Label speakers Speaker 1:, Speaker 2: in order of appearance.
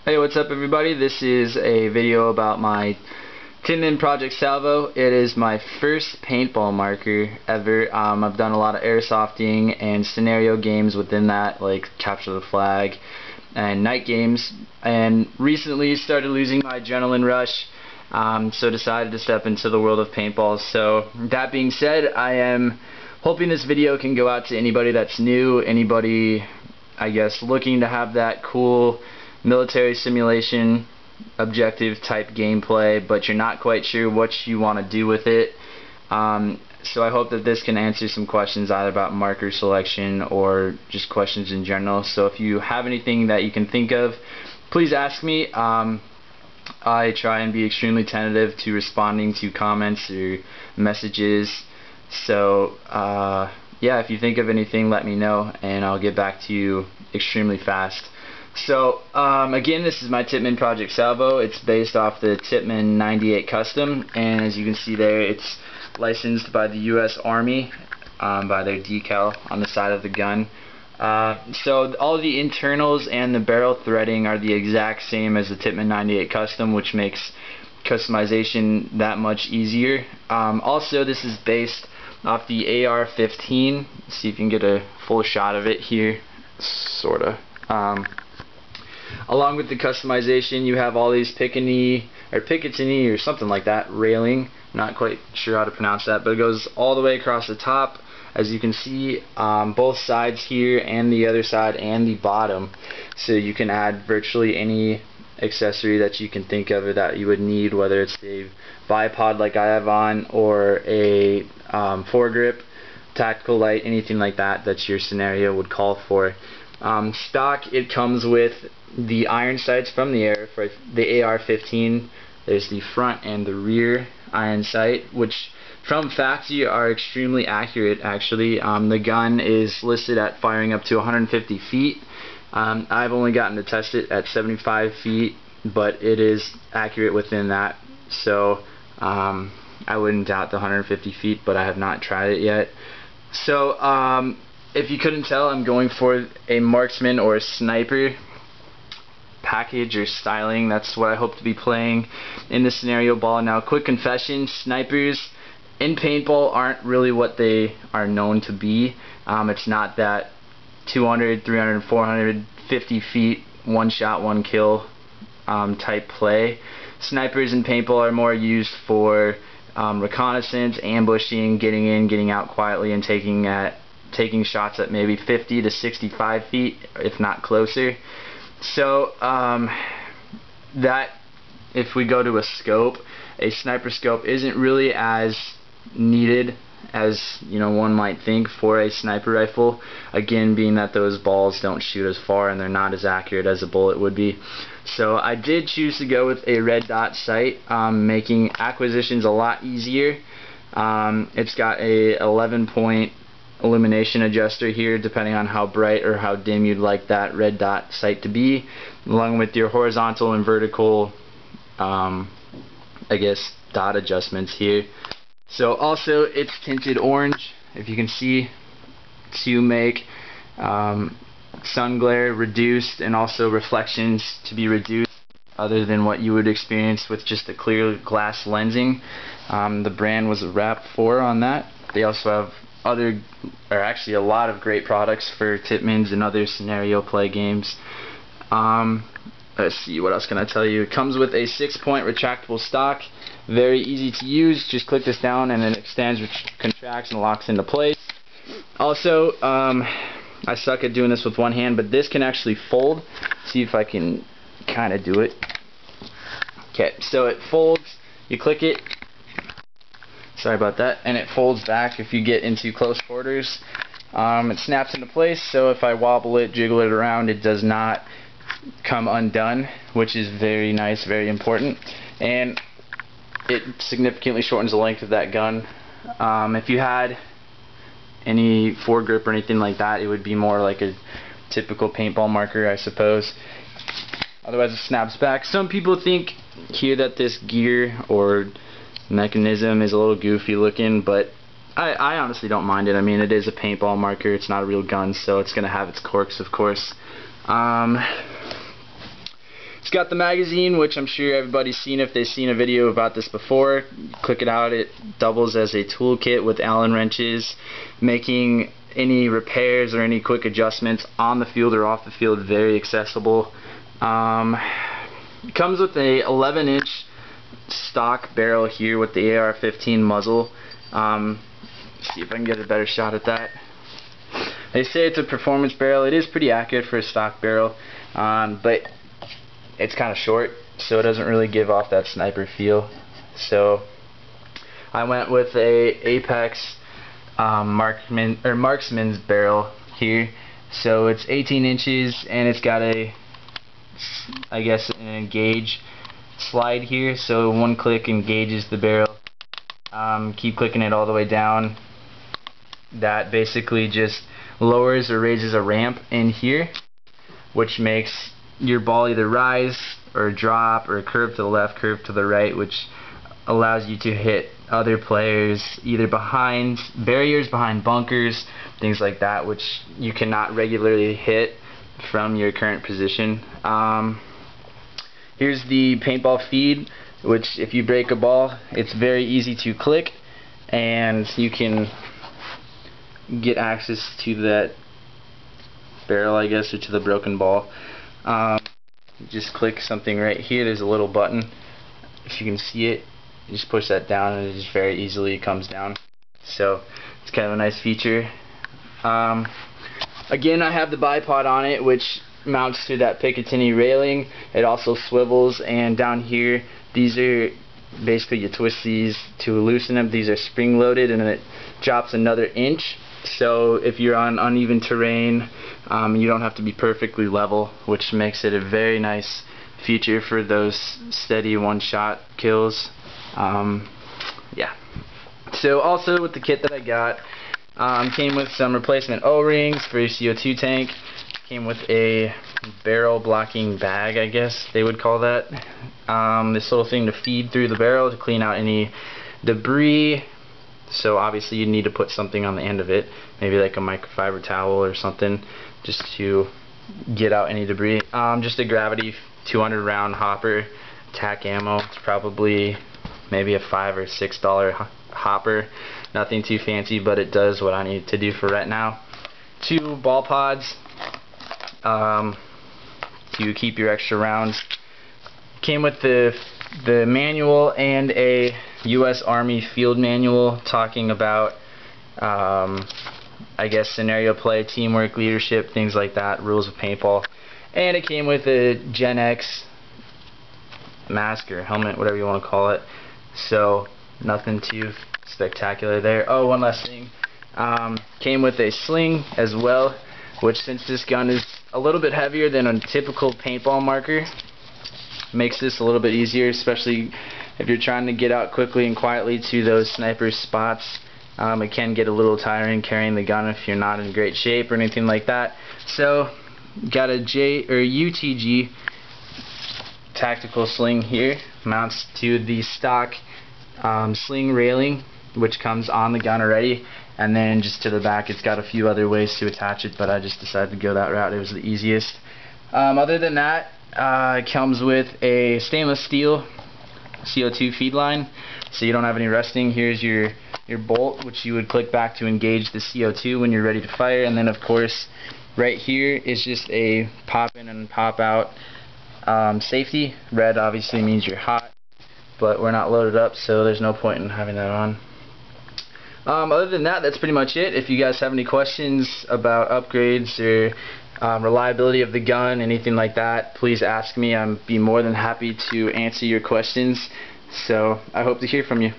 Speaker 1: Hey, what's up everybody? This is a video about my Tippmann project Salvo. It is my first paintball marker ever. I've done a lot of airsofting and scenario games within that, like Capture the Flag and night games, and recently started losing my adrenaline rush, so decided to step into the world of paintball. So that being said, I am hoping this video can go out to anybody that's new, anybody I guess looking to have that cool military simulation objective type gameplay, but you're not quite sure what you want to do with it. So I hope that this can answer some questions either about marker selection or just questions in general. So if you have anything that you can think of, please ask me. I try and be extremely tentative to responding to comments or messages. So yeah, if you think of anything, let me know and I'll get back to you extremely fast. So again, this is my Tippmann project Salvo. It's based off the Tippmann 98 Custom, and as you can see there, it's licensed by the US Army by their decal on the side of the gun. So all the internals and the barrel threading are the exact same as the Tippmann 98 Custom, which makes customization that much easier. Also, this is based off the AR-15. See if you can get a full shot of it here, sorta. Along with the customization, you have all these Picatinny or something like that railing. Not quite sure how to pronounce that, but it goes all the way across the top, as you can see, both sides here and the other side and the bottom. So you can add virtually any accessory that you can think of or that you would need, whether it's a bipod like I have on or a foregrip, tactical light, anything like that that your scenario would call for. Stock, it comes with the iron sights from the air for the AR-15. There's the front and the rear iron sight, which from factory are extremely accurate actually. The gun is listed at firing up to 150 feet. I've only gotten to test it at 75 feet, but it is accurate within that. So I wouldn't doubt the 150 feet, but I have not tried it yet. So if you couldn't tell, I'm going for a marksman or a sniper package or styling. That's what I hope to be playing in the scenario ball. Now, quick confession, snipers in paintball aren't really what they are known to be. It's not that 200, 300, 450 feet, one shot, one kill type play. Snipers in paintball are more used for reconnaissance, ambushing, getting in, getting out quietly, and taking shots at maybe 50 to 65 feet, if not closer. So that, if we go to a scope, a sniper scope isn't really as needed as one might think for a sniper rifle, again being that those balls don't shoot as far and they're not as accurate as a bullet would be. So I did choose to go with a red dot sight, making acquisitions a lot easier. It's got a 11-point illumination adjuster here, depending on how bright or how dim you'd like that red dot sight to be, along with your horizontal and vertical I guess dot adjustments here. So also it's tinted orange, if you can see, to make sun glare reduced and also reflections to be reduced other than what you would experience with just a clear glass lensing. The brand was a RAP4 on that. They also have actually a lot of great products for Tippmanns and other scenario play games. Let's see, what else can I tell you? It comes with a 6-point retractable stock, very easy to use. Just click this down and it extends, contracts, and locks into place. Also, I suck at doing this with one hand, but this can actually fold. See if I can kind of do it. Okay, so it folds, you click it, sorry about that, and it folds back if you get into close quarters. It snaps into place, so if I wobble it, jiggle it around, it does not come undone, which is very nice, very important. And it significantly shortens the length of that gun. If you had any foregrip or anything like that, it would be more like a typical paintball marker, I suppose. Otherwise it snaps back. Some people think here that this gear or mechanism is a little goofy looking, but I honestly don't mind it. I mean, it is a paintball marker, it's not a real gun, so it's going to have its quirks, of course. got the magazine, which I'm sure everybody's seen if they've seen a video about this before. Click it out, it doubles as a toolkit with Allen wrenches, making any repairs or any quick adjustments on the field or off the field very accessible. It comes with a 11-inch stock barrel here with the AR-15 muzzle. See if I can get a better shot at that. They say it's a performance barrel. It is pretty accurate for a stock barrel, but it's kind of short, so it doesn't really give off that sniper feel. So I went with a Apex marksman's barrel here. So it's 18 inches and it's got I guess an engage slide here, so one click engages the barrel. Keep clicking it all the way down. That basically just lowers or raises a ramp in here, which makes your ball either rise or drop or curve to the left, curve to the right, which allows you to hit other players either behind barriers, behind bunkers, things like that, which you cannot regularly hit from your current position. Here's the Paintball Feed, which if you break a ball, it's very easy to click and you can get access to that barrel, I guess, or to the broken ball. Just click something right here. There's a little button. If you can see it, you just push that down and it just very easily comes down. So it's kind of a nice feature. Again, I have the bipod on it, which mounts to that Picatinny railing. It also swivels, and down here, these are basically, you twist these to loosen them. These are spring loaded, and it drops another inch. So if you're on uneven terrain, you don't have to be perfectly level, which makes it a very nice feature for those steady one-shot kills. Yeah. So also with the kit that I got, came with some replacement O-rings for your CO2 tank. Came with a barrel blocking bag, I guess they would call that. This little thing to feed through the barrel to clean out any debris. So obviously you need to put something on the end of it, maybe like a microfiber towel or something, just to get out any debris. Just a gravity 200 round hopper, tack ammo. It's probably maybe a $5 or $6 hopper. Nothing too fancy, but it does what I need to do for right now. 2 ball pods to keep your extra rounds. Came with the manual and a U.S. Army field manual talking about I guess scenario play, teamwork, leadership, things like that, rules of paintball. And it came with a Gen X mask or helmet, whatever you want to call it. So nothing too spectacular there. Oh, one last thing. Came with a sling as well, which, since this gun is a little bit heavier than a typical paintball marker, makes this a little bit easier, especially if you're trying to get out quickly and quietly to those sniper spots. It can get a little tiring carrying the gun if you're not in great shape or anything like that. So got a UTG tactical sling here, mounts to the stock sling railing, which comes on the gun already, and then just to the back it's got a few other ways to attach it, but I just decided to go that route. It was the easiest. Other than that, it comes with a stainless steel CO2 feed line, so you don't have any rusting. Here's your bolt, which you would click back to engage the CO2 when you're ready to fire, and then of course right here is just a pop in and pop out safety. Red obviously means you're hot, but we're not loaded up, so there's no point in having that on. Other than that, that's pretty much it. If you guys have any questions about upgrades or reliability of the gun, anything like that, please ask me. I'd be more than happy to answer your questions. So I hope to hear from you.